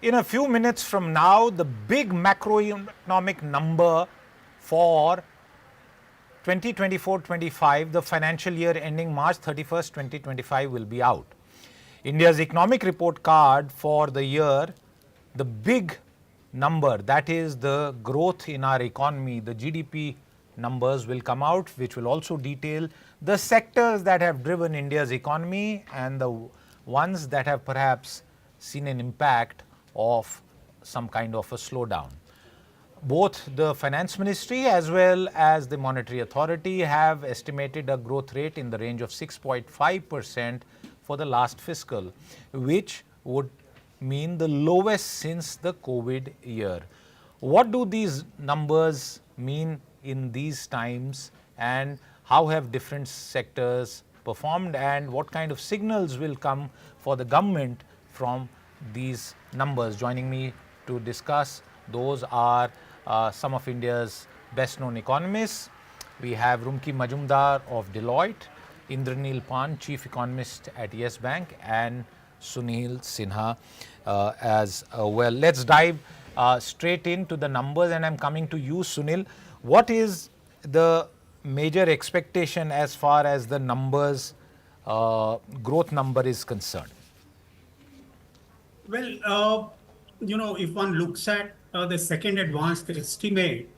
In a few minutes from now, the big macroeconomic number for 2024-25, the financial year ending March 31st, 2025 will be out. India's economic report card for the year, the big number, that is the growth in our economy, the GDP numbers will come out, which will also detail the sectors that have driven India's economy and the ones that have perhaps seen an impact of some kind of a slowdown. Both the Finance Ministry as well as the Monetary Authority have estimated a growth rate in the range of 6.5% for the last fiscal, which would mean the lowest since the COVID year. What do these numbers mean in these times, and how have different sectors performed, and what kind of signals will come for the government from these numbers? Joining me to discuss those are some of India's best known economists. We have Rumki Majumdar of Deloitte, Indranil Pan, Chief Economist at Yes Bank, and Sunil Sinha as well. Let's dive straight into the numbers, and I'm coming to you, Sunil. What is the major expectation as far as the numbers, growth number is concerned? Well, if one looks at the second advanced estimate,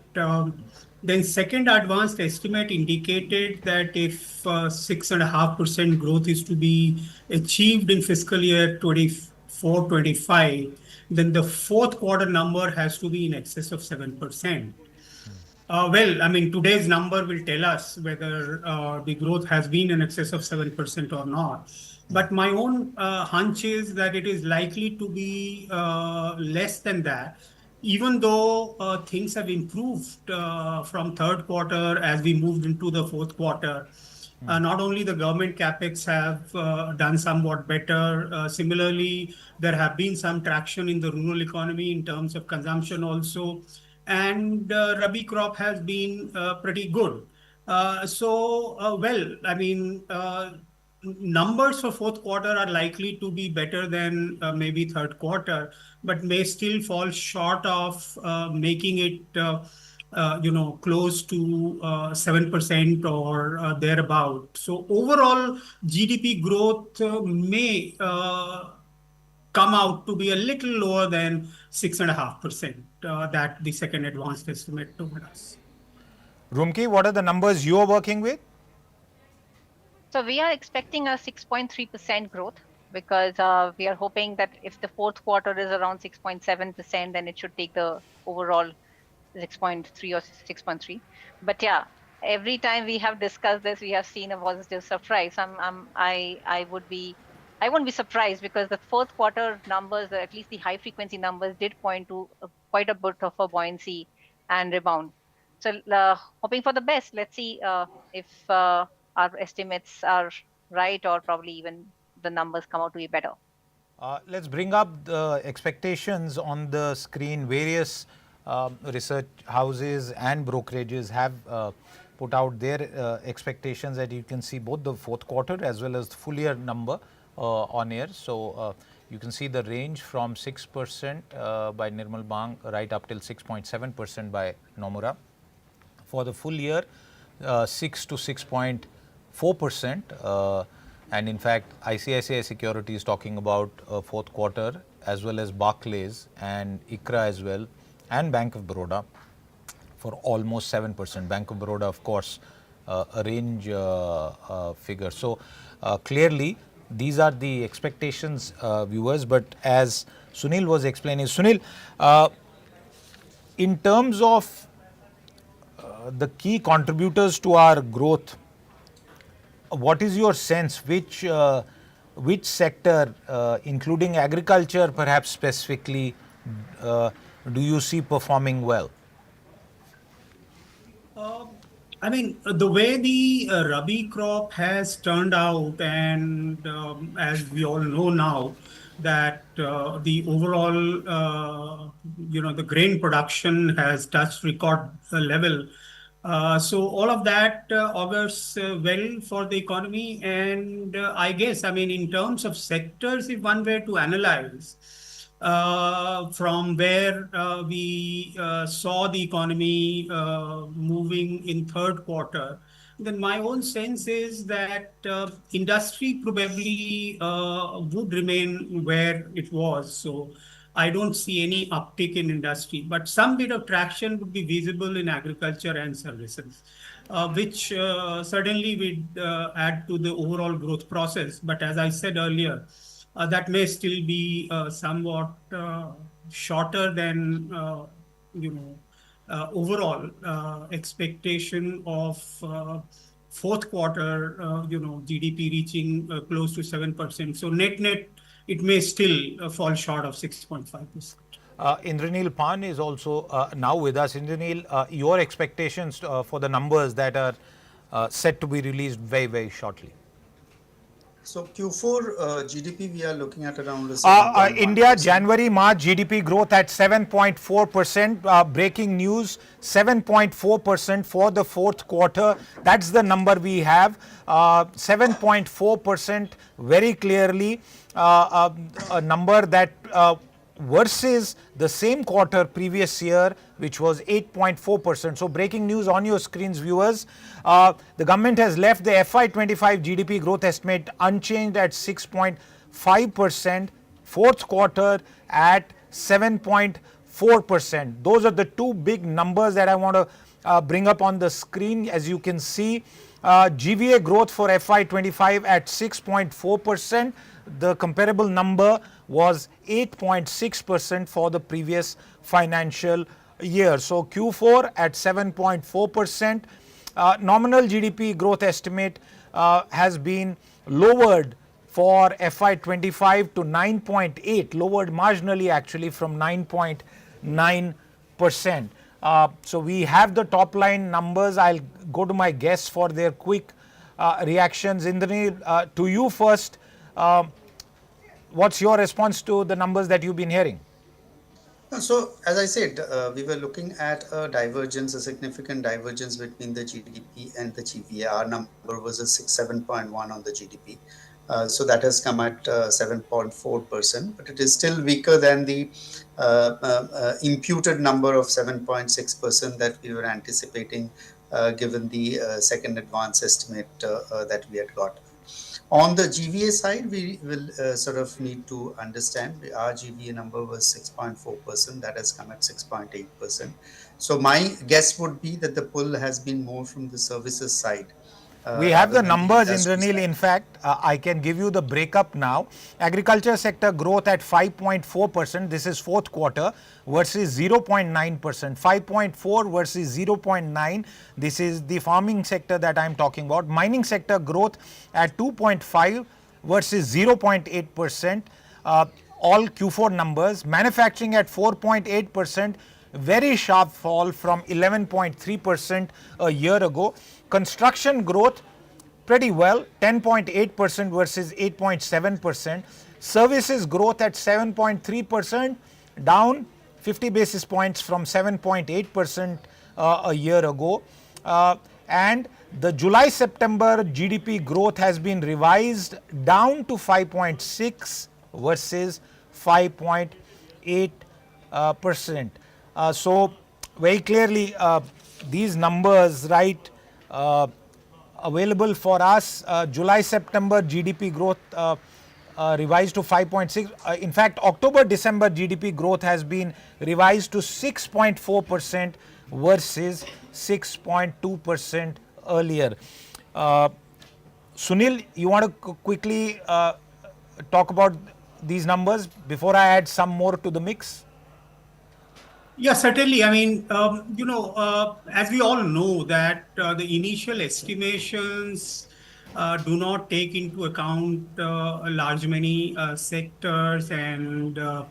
then second advanced estimate indicated that if 6.5% growth is to be achieved in fiscal year 24-25, then the fourth quarter number has to be in excess of 7%. Today's number will tell us whether the growth has been in excess of 7% or not. But my own hunch is that it is likely to be less than that, even though things have improved from third quarter as we moved into the fourth quarter. Not only the government capex have done somewhat better, similarly, there have been some traction in the rural economy in terms of consumption also. And Rabi crop has been pretty good. Numbers for fourth quarter are likely to be better than maybe third quarter, but may still fall short of making it, close to 7% or thereabout. So overall, GDP growth may come out to be a little lower than 6.5% that the second advanced estimate told us. Rumki, what are the numbers you are working with? So we are expecting a 6.3% growth because we are hoping that if the fourth quarter is around 6.7%, then it should take the overall 6.3 or 6.3. But yeah, every time we have discussed this, we have seen a positive surprise. I won't be surprised because the fourth quarter numbers, at least the high frequency numbers, did point to quite a bit of a buoyancy and rebound. So hoping for the best. Let's see if our estimates are right, or probably even the numbers come out to be better. Let's bring up the expectations on the screen. Various research houses and brokerages have put out their expectations, that you can see both the fourth quarter as well as the full year number on air. So you can see the range from 6% by Nirmal Bang right up till 6.7% by Nomura. For the full year, 6 to 6.4%. And in fact, ICICI Securities is talking about fourth quarter, as well as Barclays and ICRA as well, and Bank of Baroda for almost 7%. Bank of Baroda, of course, a range figure. So clearly, these are the expectations, viewers. But as Sunil was explaining, Sunil, in terms of the key contributors to our growth, what is your sense? Which sector, including agriculture perhaps specifically, do you see performing well? The way the Rabi crop has turned out, and as we all know now, that the overall, the grain production has touched record level. So all of that augurs well for the economy. And I guess, in terms of sectors, if one were to analyze, from where we saw the economy moving in third quarter, then my own sense is that industry probably would remain where it was. So I don't see any uptick in industry, but some bit of traction would be visible in agriculture and services, which certainly would add to the overall growth process. But as I said earlier, that may still be somewhat shorter than overall expectation of fourth quarter GDP reaching close to 7%. So net, it may still fall short of 6.5%. Indranil Pan is also now with us. Indranil, your expectations for the numbers that are set to be released very, very shortly. So Q4 GDP, we are looking at around 7.1%. India, January-March GDP growth at 7.4%. Breaking news, 7.4% for the fourth quarter. That's the number we have. 7.4% very clearly. A number that versus the same quarter previous year, which was 8.4%. So breaking news on your screens, viewers. The government has left the FY25 GDP growth estimate unchanged at 6.5%, fourth quarter at 7.4%. Those are the two big numbers that I want to bring up on the screen. As you can see, GVA growth for FY25 at 6.4%. The comparable number was 8.6% for the previous financial year. So Q4 at 7.4%. Nominal GDP growth estimate has been lowered for FY25 to 9.8, lowered marginally actually from 9.9%. So we have the top line numbers. I'll go to my guests for their quick reactions. Indranil, to you first. What's your response to the numbers that you've been hearing? So, as I said, we were looking at a divergence, a significant divergence between the GDP and the GVA. Our number was a 7.1 on the GDP. So that has come at 7.4%, but it is still weaker than the imputed number of 7.6% that we were anticipating, given the second advance estimate that we had got. On the GVA side, we will sort of need to understand our GVA number was 6.4%, that has come at 6.8%. So my guess would be that the pull has been more from the services side. We have the numbers, Indranil. In fact, I can give you the breakup now. Agriculture sector growth at 5.4%. This is fourth quarter versus 0.9%. 5.4 versus 0.9. This is the farming sector that I'm talking about. Mining sector growth at 2.5 versus 0.8%. All Q4 numbers. Manufacturing at 4.8%. Very sharp fall from 11.3% a year ago. Construction growth pretty well, 10.8% versus 8.7%. Services growth at 7.3%, down 50 basis points from 7.8% a year ago. And the July-September GDP growth has been revised down to 5.6 versus 5.8%. So very clearly these numbers, right, available for us. July-September GDP growth revised to 5.6. In fact, October-December GDP growth has been revised to 6.4% versus 6.2% earlier. Sunil, you want to quickly talk about these numbers before I add some more to the mix? Yeah, certainly. I mean, as we all know that the initial estimations do not take into account many sectors, and a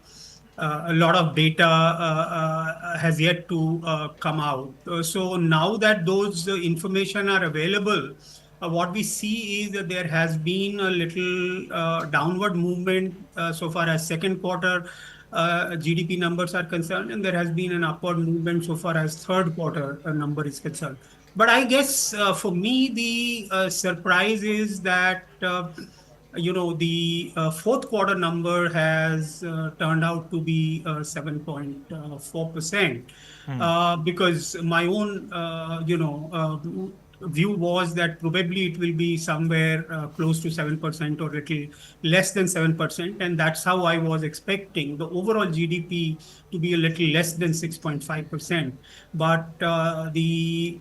lot of data has yet to come out. So now that those information are available, what we see is that there has been a little downward movement so far as second quarter GDP numbers are concerned, and there has been an upward movement so far as third quarter number is concerned. But I guess for me, the surprise is that the fourth quarter number has turned out to be 7.4%. Because my own, view was that probably it will be somewhere close to 7% or little less than 7%. And that's how I was expecting the overall GDP to be a little less than 6.5%. But the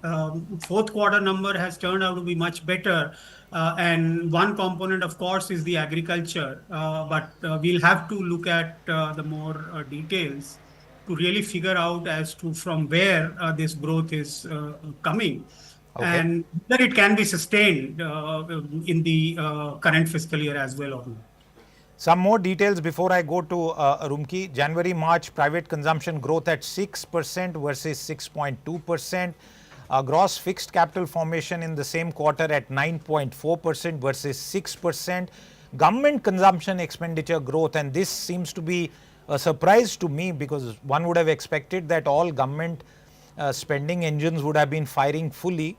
fourth quarter number has turned out to be much better. And one component, of course, is the agriculture. But we'll have to look at the more details to really figure out as to from where this growth is coming. Okay. And whether it can be sustained in the current fiscal year as well or not. Some more details before I go to Rumki. January-March private consumption growth at 6% versus 6.2%. Gross fixed capital formation in the same quarter at 9.4% versus 6%. Government consumption expenditure growth, and this seems to be a surprise to me because one would have expected that all government spending engines would have been firing fully.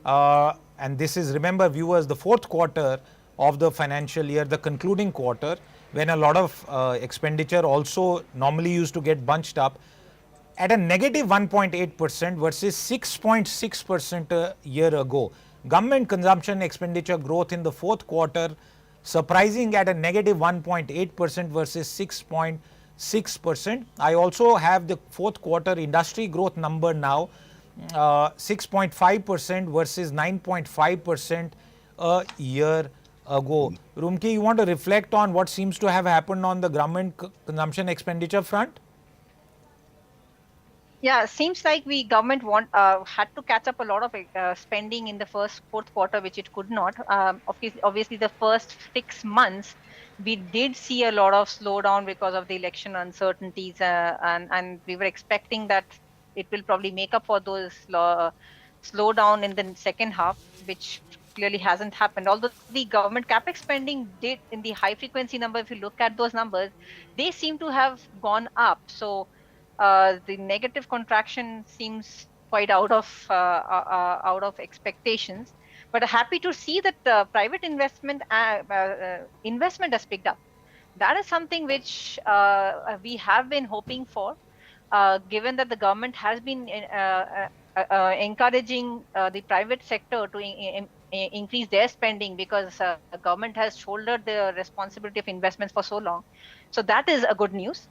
And this is, remember viewers, the fourth quarter of the financial year, the concluding quarter, when a lot of expenditure also normally used to get bunched up at a negative 1.8% versus 6.6% a year ago. Government consumption expenditure growth in the fourth quarter surprising at a negative 1.8% versus 6.6%. I also have the fourth quarter industry growth number now, 6.5% versus 9.5% a year ago. Rumki, you want to reflect on what seems to have happened on the government consumption expenditure front? Yeah, seems like we government had to catch up a lot of spending in the fourth quarter, which it could not. Obviously, the first 6 months, we did see a lot of slowdown because of the election uncertainties, and we were expecting that it will probably make up for those slowdown in the second half, which clearly hasn't happened. Although the government capex spending did in the high frequency number, if you look at those numbers, they seem to have gone up. So the negative contraction seems quite out of expectations. But happy to see that private investment has picked up. That is something which we have been hoping for, given that the government has been encouraging the private sector to increase their spending, because the government has shouldered the responsibility of investments for so long. So that is a good news.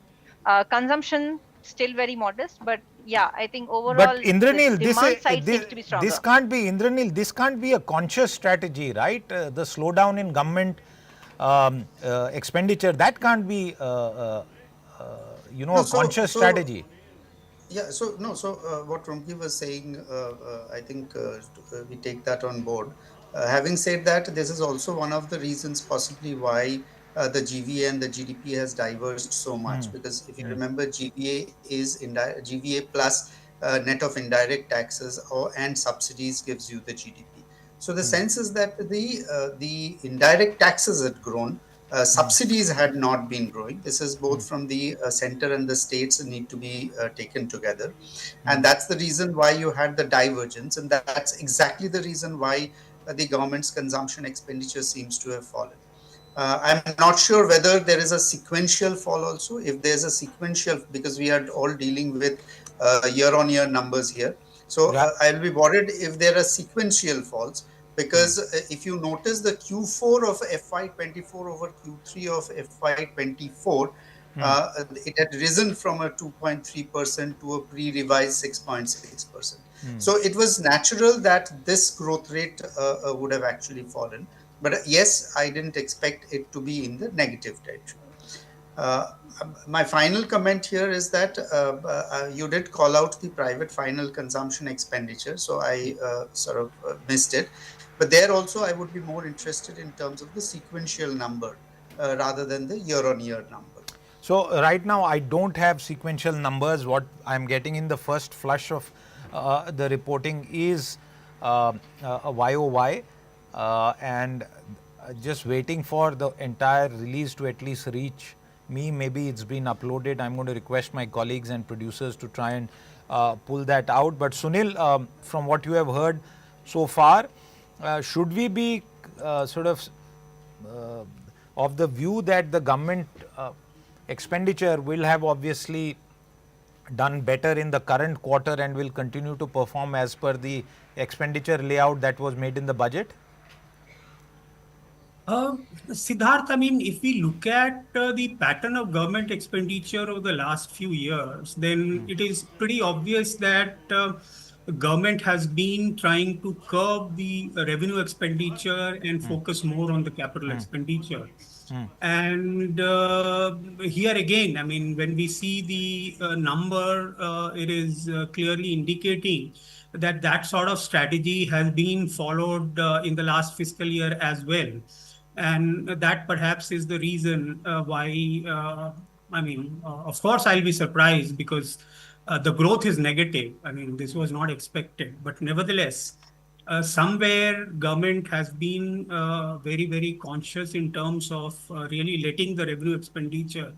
Consumption still very modest, but yeah, I think overall But Indranil, the demand side seems to be stronger. this can't be, Indranil, this can't be a conscious strategy, right? The slowdown in government expenditure, that can't be a conscious strategy. Yeah, so no, so what Rumki was saying, I think we take that on board. Having said that, this is also one of the reasons possibly why the GVA and the GDP has diverged so much. Because if you remember, GVA is GVA plus net of indirect taxes and subsidies gives you the GDP. So the sense is that the indirect taxes had grown. Subsidies had not been growing. This is both from the center and the states need to be taken together. And that's the reason why you had the divergence. And that's exactly the reason why the government's consumption expenditure seems to have fallen. I'm not sure whether there is a sequential fall also. If there's a sequential, because we are all dealing with year-on-year numbers here. So I'll be worried if there are sequential falls. Because if you notice the Q4 of FY24 over Q3 of FY24, it had risen from a 2.3% to a pre-revised 6.6%. So it was natural that this growth rate would have actually fallen. But yes, I didn't expect it to be in the negative territory. My final comment here is that you did call out the private final consumption expenditure. So I sort of missed it. But there also, I would be more interested in terms of the sequential number rather than the year-on-year number. So right now, I don't have sequential numbers. What I'm getting in the first flush of the reporting is a YOY, and just waiting for the entire release to at least reach me. Maybe it's been uploaded. I'm going to request my colleagues and producers to try and pull that out. But Sunil, from what you have heard so far, should we be sort of of the view that the government expenditure will have obviously done better in the current quarter and will continue to perform as per the expenditure layout that was made in the budget? Siddharth, I mean, if we look at the pattern of government expenditure over the last few years, then it is pretty obvious that the government has been trying to curb the revenue expenditure and focus more on the capital expenditure. And here again, I mean, when we see the number, it is clearly indicating that that sort of strategy has been followed in the last fiscal year as well. And that perhaps is the reason why, I mean, of course, I'll be surprised because the growth is negative. I mean, this was not expected. But nevertheless, somewhere government has been very, very conscious in terms of really letting the revenue expenditure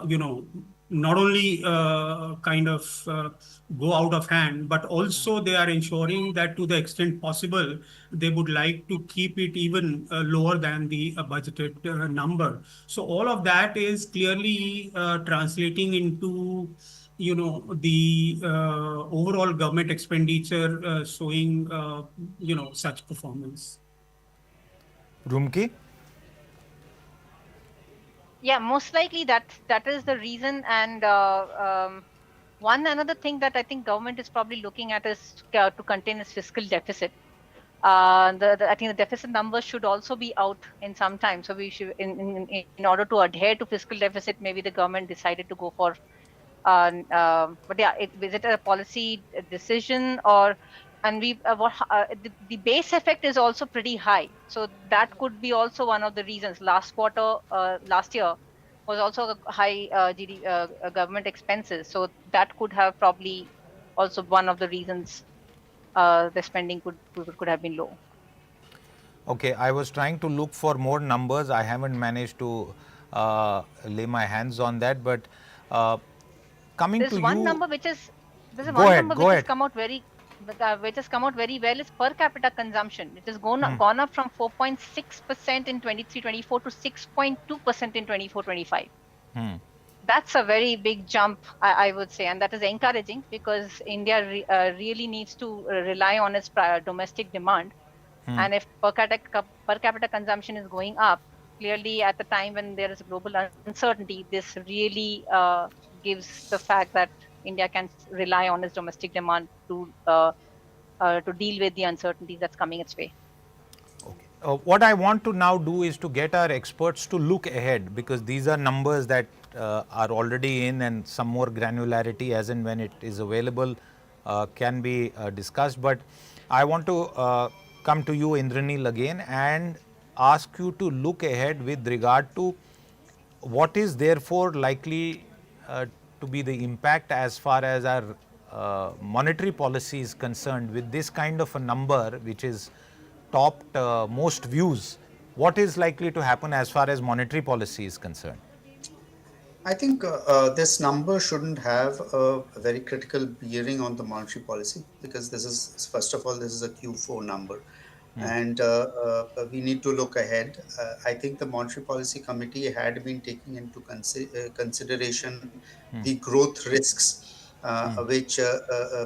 you know, not only kind of go out of hand, but also they are ensuring that to the extent possible, they would like to keep it even lower than the budgeted number. So all of that is clearly translating into, you know, the overall government expenditure showing, you know, such performance. Rumki? Yeah, most likely that is the reason. And one another thing that I think government is probably looking at is to contain its fiscal deficit. I think the deficit numbers should also be out in some time. So we should, in order to adhere to fiscal deficit, maybe the government decided to go for. But yeah, is it a policy decision or? And the base effect is also pretty high, so that could be also one of the reasons. Last quarter, last year was also a high government expenses, so that could have probably also one of the reasons the spending could have been low. Okay, I was trying to look for more numbers. I haven't managed to lay my hands on that, but coming There's to one you, number which is go ahead, go has ahead. come out which has come out very well is per capita consumption. It has gone up from 4.6% in 23-24 to 6.2% in 24-25. That's a very big jump, I would say, and that is encouraging because India really needs to rely on its domestic demand. And if per capita consumption is going up, clearly at the time when there is global uncertainty, this really gives the fact that India can rely on its domestic demand to deal with the uncertainties that's coming its way. Okay. What I want to now do is to get our experts to look ahead, because these are numbers that are already in, and some more granularity as and when it is available can be discussed. But I want to come to you, Indranil, again and ask you to look ahead with regard to what is therefore likely to be the impact as far as our monetary policy is concerned with this kind of a number which is topped most views. What is likely to happen as far as monetary policy is concerned? I think this number shouldn't have a very critical bearing on the monetary policy, because this is, first of all, this is a Q4 number. And we need to look ahead. I think the Monetary Policy Committee had been taking into consideration the growth risks which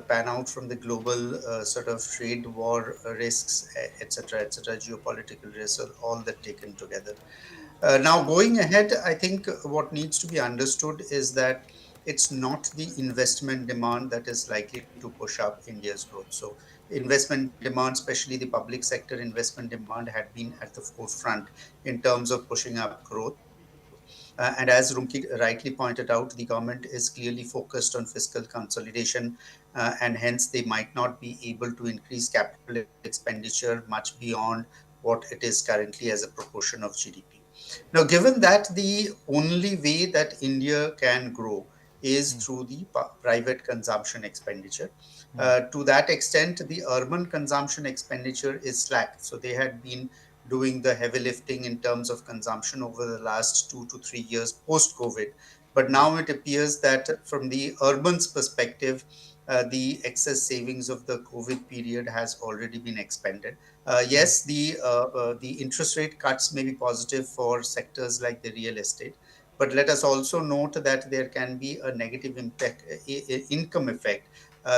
pan out from the global sort of trade war risks, etc., geopolitical risks, all that taken together. Now, going ahead, I think what needs to be understood is that it's not the investment demand that is likely to push up India's growth. So, investment demand, especially the public sector investment demand, had been at the forefront in terms of pushing up growth. And as Rumki rightly pointed out, the government is clearly focused on fiscal consolidation, and hence they might not be able to increase capital expenditure much beyond what it is currently as a proportion of GDP. Now, given that the only way that India can grow is through the private consumption expenditure, to that extent, the urban consumption expenditure is slack. So they had been doing the heavy lifting in terms of consumption over the last 2 to 3 years post-COVID. But now it appears that from the urban's perspective, the excess savings of the COVID period has already been expended. Yes, the interest rate cuts may be positive for sectors like the real estate, but let us also note that there can be a negative impact, income effect,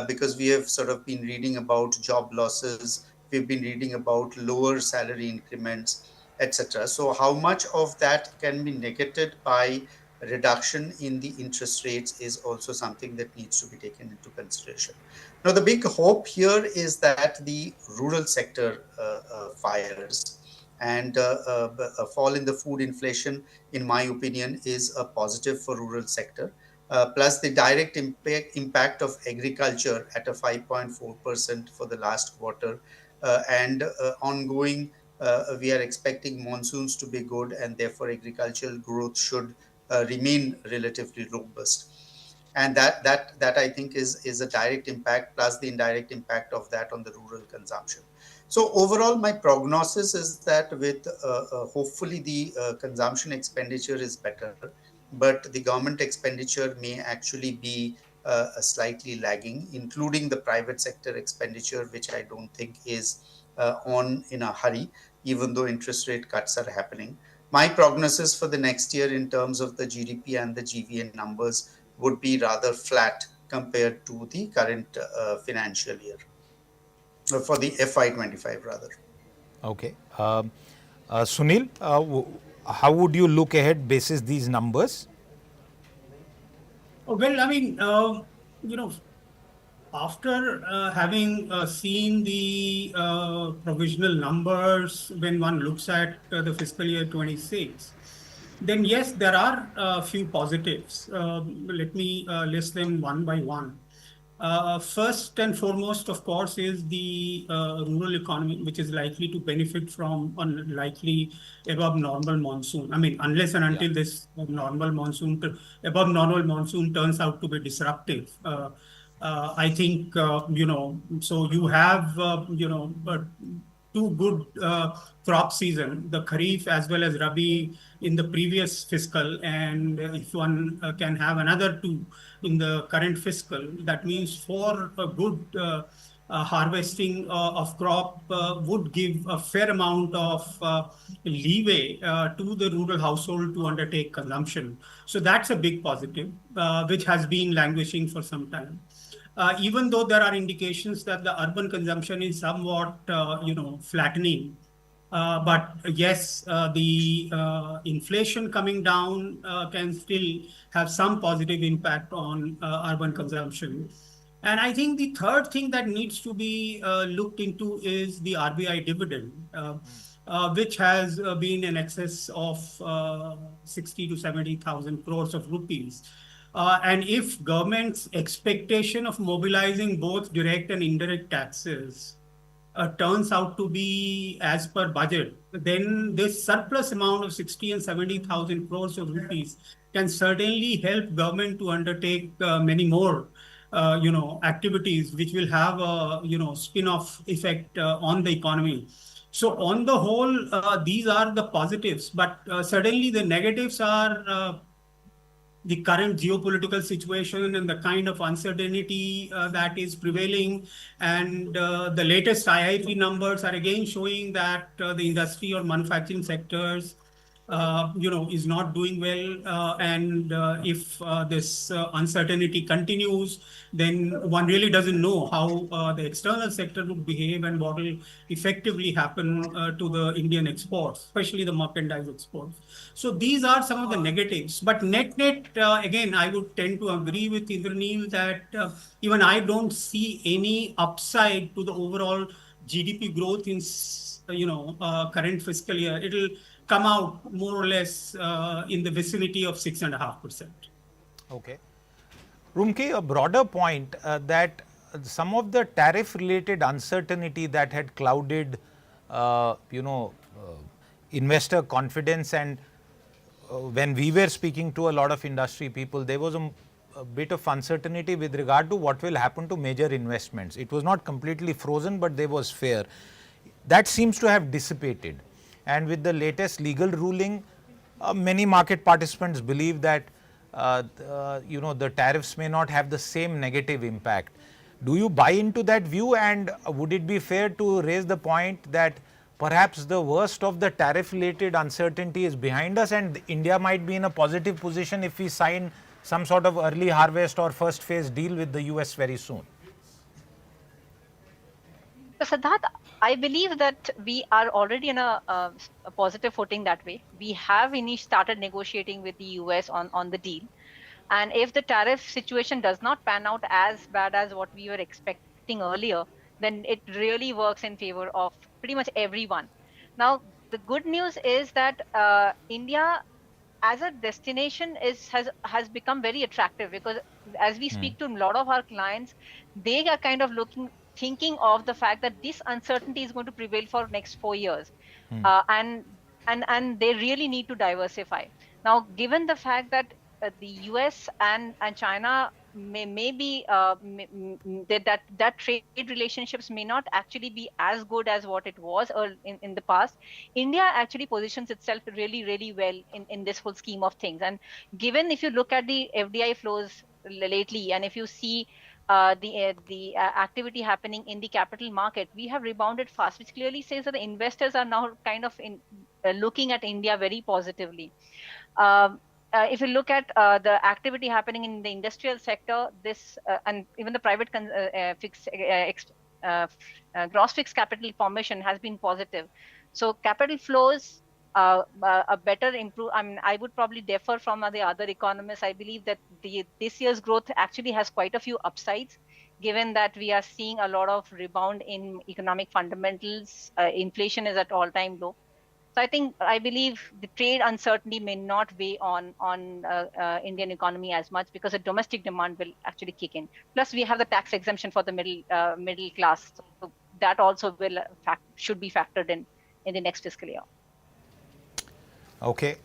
because we have sort of been reading about job losses, we've been reading about lower salary increments, etc. So how much of that can be negated by reduction in the interest rates is also something that needs to be taken into consideration. Now, the big hope here is that the rural sector fires, and a fall in the food inflation, in my opinion, is a positive for rural sector. Plus the direct impact of agriculture at a 5.4% for the last quarter, and ongoing, we are expecting monsoons to be good, and therefore agricultural growth should remain relatively robust. And that I think is a direct impact, plus the indirect impact of that on the rural consumption. So overall, my prognosis is that with hopefully the consumption expenditure is better, but the government expenditure may actually be slightly lagging, including the private sector expenditure, which I don't think is on in a hurry, even though interest rate cuts are happening. My prognosis for the next year in terms of the GDP and the GVA numbers would be rather flat compared to the current financial year, for the FY25 rather. Okay. Sunil, how would you look ahead basis these numbers? Well, I mean, after having seen the provisional numbers, when one looks at the fiscal year 26, then yes, there are a few positives. Let me list them one by one. First and foremost, of course, is the rural economy, which is likely to benefit from a likely above normal monsoon. I mean, unless and until this above normal monsoon turns out to be disruptive. I think, so you have, two good crop season, the Kharif as well as Rabi in the previous fiscal. And if one can have another two in the current fiscal, that means for a good harvesting of crop would give a fair amount of leeway to the rural household to undertake consumption. So that's a big positive, which has been languishing for some time. Even though there are indications that the urban consumption is somewhat, flattening. But yes, the inflation coming down can still have some positive impact on urban consumption. And I think the third thing that needs to be looked into is the RBI dividend, which has been in excess of 60 to 70,000 crores of rupees. And if government's expectation of mobilizing both direct and indirect taxes turns out to be as per budget, then this surplus amount of 60 and 70,000 crores of rupees can certainly help government to undertake many more, activities which will have a, spin-off effect on the economy. So on the whole, these are the positives, but certainly the negatives are the current geopolitical situation and the kind of uncertainty that is prevailing. And the latest IIP numbers are again showing that the industry or manufacturing sectors, is not doing well. And if this uncertainty continues, then one really doesn't know how the external sector would behave and what will effectively happen to the Indian exports, especially the merchandise exports. So these are some of the negatives. But net, again, I would tend to agree with Indranil that even I don't see any upside to the overall GDP growth in current fiscal year. It'll come out more or less in the vicinity of 6.5%. Okay. Rumki, a broader point that some of the tariff related uncertainty that had clouded, investor confidence, and when we were speaking to a lot of industry people, there was a bit of uncertainty with regard to what will happen to major investments. It was not completely frozen, but there was fear. That seems to have dissipated. And with the latest legal ruling, many market participants believe that the tariffs may not have the same negative impact. Do you buy into that view, and would it be fair to raise the point that perhaps the worst of the tariff related uncertainty is behind us and India might be in a positive position if we sign some sort of early harvest or first phase deal with the US very soon? So Siddharth, I believe that we are already in a positive footing that way. We have started negotiating with the US on the deal. And if the tariff situation does not pan out as bad as what we were expecting earlier, then it really works in favor of pretty much everyone. Now, the good news is that India as a destination has become very attractive, because as we speak to a lot of our clients, they are kind of thinking of the fact that this uncertainty is going to prevail for next 4 years, and they really need to diversify. Now, given the fact that the US and China maybe that trade relationships may not actually be as good as what it was in the past, India actually positions itself really, really well in this whole scheme of things. And given, if you look at the FDI flows lately, and if you see the activity happening in the capital market, we have rebounded fast, which clearly says that the investors are now kind of looking at India very positively. If you look at the activity happening in the industrial sector, and even the private gross fixed capital formation has been positive. So capital flows a better improve. I mean, I would probably differ from the other economists. I believe that this year's growth actually has quite a few upsides, given that we are seeing a lot of rebound in economic fundamentals. Inflation is at all-time low. So I believe the trade uncertainty may not weigh on Indian economy as much, because the domestic demand will actually kick in. Plus, we have the tax exemption for the middle class, so that also should be factored in the next fiscal year. Okay.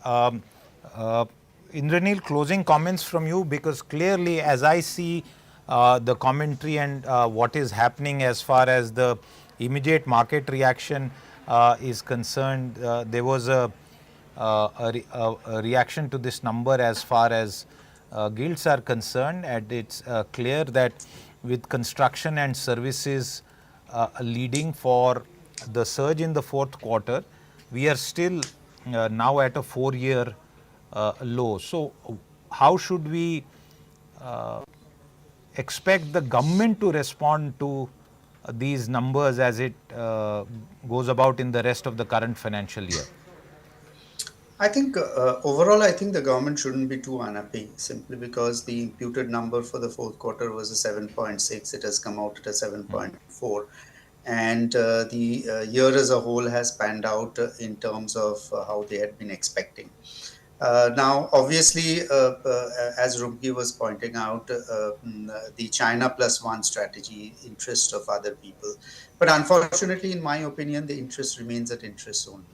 Indranil, closing comments from you, because clearly as I see the commentary and what is happening as far as the immediate market reaction is concerned, there was a reaction to this number as far as guilds are concerned, and it's clear that with construction and services leading for the surge in the fourth quarter, we are still now at a 4-year low. So how should we expect the government to respond to these numbers as it goes about in the rest of the current financial year? I think overall, I think the government shouldn't be too unhappy, simply because the imputed number for the fourth quarter was a 7.6. It has come out at a 7.4. And the year as a whole has panned out in terms of how they had been expecting. Now, obviously, as Rumki was pointing out, the China plus one strategy, interest of other people. But unfortunately, in my opinion, the interest remains at interest only.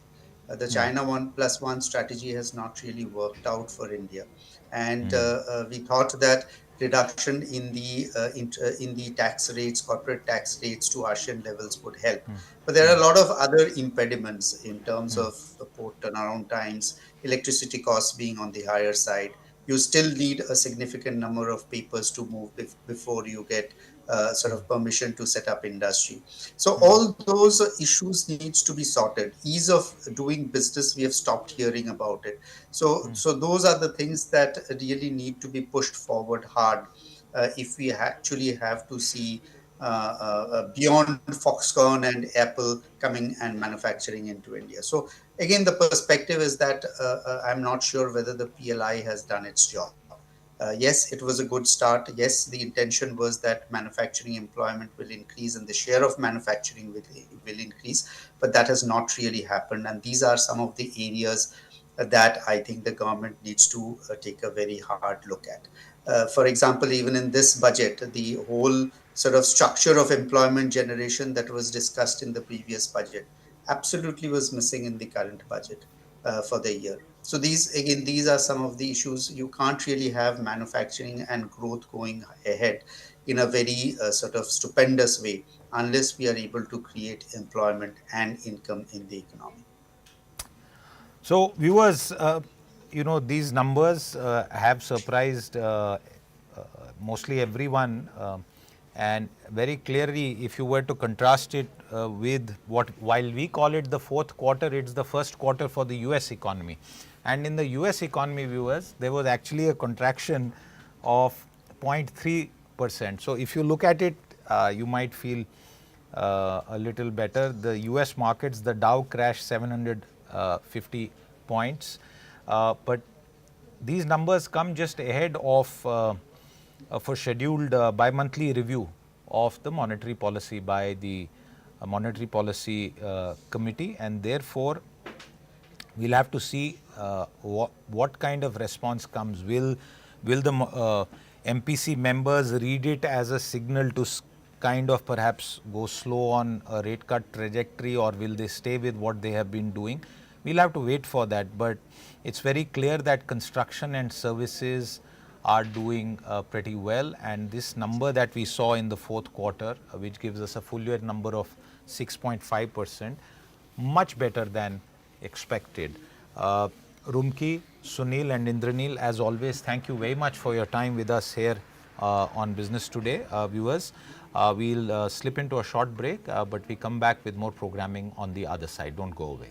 The China 1+1 strategy has not really worked out for India. And we thought that reduction in the tax rates, corporate tax rates to ASEAN levels would help. But there are a lot of other impediments in terms of port turnaround times, electricity costs being on the higher side. You still need a significant number of papers to move before you get sort of permission to set up industry. So all those issues needs to be sorted. Ease of doing business, we have stopped hearing about it. So those are the things that really need to be pushed forward hard if we actually have to see beyond Foxconn and Apple coming and manufacturing into India. So again, the perspective is that I'm not sure whether the PLI has done its job. Yes, it was a good start. Yes, the intention was that manufacturing employment will increase and the share of manufacturing will increase, but that has not really happened. And these are some of the areas that I think the government needs to take a very hard look at. For example, even in this budget, the whole sort of structure of employment generation that was discussed in the previous budget absolutely was missing in the current budget for the year. So these are some of the issues. You can't really have manufacturing and growth going ahead in a very sort of stupendous way unless we are able to create employment and income in the economy. So viewers, these numbers have surprised mostly everyone And very clearly, if you were to contrast it with what, while we call it the fourth quarter, it's the first quarter for the US economy. And in the US economy, viewers, there was actually a contraction of 0.3%. So if you look at it, you might feel a little better. The US markets, the Dow crashed 750 points, but these numbers come just ahead of a scheduled bi-monthly review of the monetary policy by the Monetary Policy Committee, and therefore we'll have to see what kind of response comes. Will the MPC members read it as a signal to kind of perhaps go slow on a rate cut trajectory, or will they stay with what they have been doing? We'll have to wait for that, but it's very clear that construction and services are doing pretty well, and this number that we saw in the fourth quarter, which gives us a full year number of 6.5%, much better than expected. Rumki, Sunil and Indranil, as always, thank you very much for your time with us here on Business Today. Viewers, we'll slip into a short break, but we come back with more programming on the other side. Don't go away.